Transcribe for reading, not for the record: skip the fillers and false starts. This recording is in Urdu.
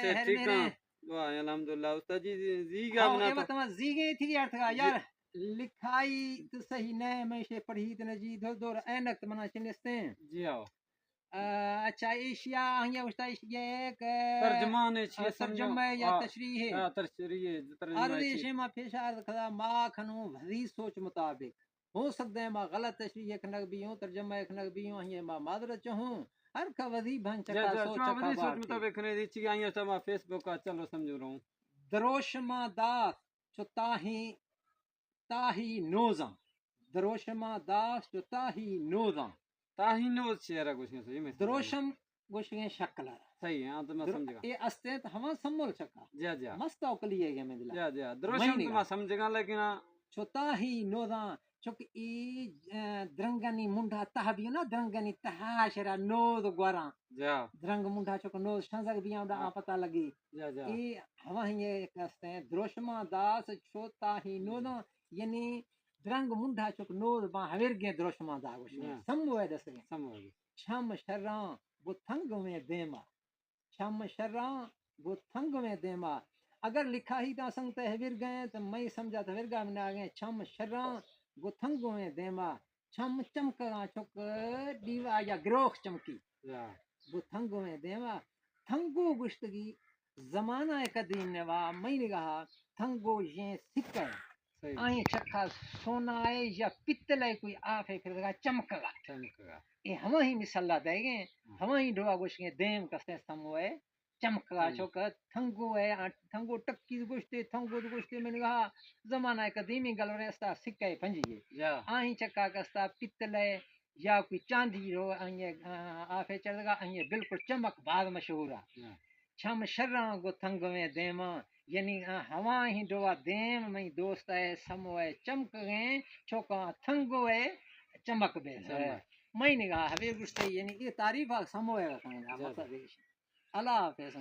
اچھا ٹھیک ہے واہ الحمدللہ استاد جی زی کا ہاں بنا یہ بات زی گئی تھی ارتھ کا یار لکھائی تو صحیح نہیں میں سے پڑھی تے جی دور اینک منا چنستے ہیں جی ہاں اچھا ایشیا ہیا استاد یہ ایک ترجمان ہے چھ ترجمہ یا تشریح ہے تشریح ترجمہ عرض ما پیشار خدا ما کھنو وزی سوچ مطابق ہو سکتا ہے ما غلط تشریح ایک نگ بھی ہوں ترجمہ ایک نگ بھی ہوں ہیا ما معذرت چاہوں ہر کا وزی بھن چکا سوچ چکا سوچ مطابق نے دی چی آیا تو فیس بک کا چلو سمجھ رہا ہوں دروشما داس چو تاہی نوزاں دروشما داس چو تاہی نوزاں تاہی نوز چہرہ کچھ نہیں صحیح میں دروشم گوشگیں شکل صحیح ہے ہاں تو میں سمجھ گا یہ استے تو ہم سمول چکا جی جی مست اوکلی ہے میں دلا جی جی دروشم تو میں سمجھ گا لیکن چو تاہی نوزاں چوک ای درنگنی منڈا تہ بھی نا درنگنی تہ شرا نوز گوراں درنگ منڈا چوک نوز شنزک بھی آ پتہ لگی ای ہوا یہ کہتے ہیں دروشما داس چھوتا ہی نوزاں یعنی درنگ منڈا چوک نوز با ہور گے دروشما دا گوش سمو ہے دس گے چھم شراں وہ تھنگ میں دیما چھم شراں وہ تھنگ میں دیما اگر لکھا ہی تا سنگ تے ہور گئے تو میں سمجھا تو ورگا میں آ گئے چھم شراں وہ تھنگ میں دیما چھم چمکا چوک دیوا یا گروخ چمکی وہ تھنگ میں دیما تھنگو گشتگی زمانہ قدیم نوا میں نے کہا تھنگو یہ سکہ آئیں چکھا سونا ہے یا پتل ہے کوئی آف ہے پھر چمکا یہ ہم ہی مسلح دے گئے ہم ہی ڈوا گوش گئے دیم کستے سمو ہے چمکا چوک تھنگو ہے تھنگو ٹکی گوشتے تھنگو گوشتے میں نے کہا زمانہ قدیمی گل رہستا سکہ پنجی ہے آئیں چکا کستا پتل ہے یا کوئی چاندی رو آفے چڑھ گا بالکل چمک بعد مشہور ہے چھم شراں گو تھنگ میں دیما یعنی ہوا ہی ڈوا دیم میں دوست ہے سمو ہے چمک گئے چوکا تھنگو ہے چمک بے میں نے کہا حبیب گشتے یعنی یہ تعریف سمو ہے اللہ حافظ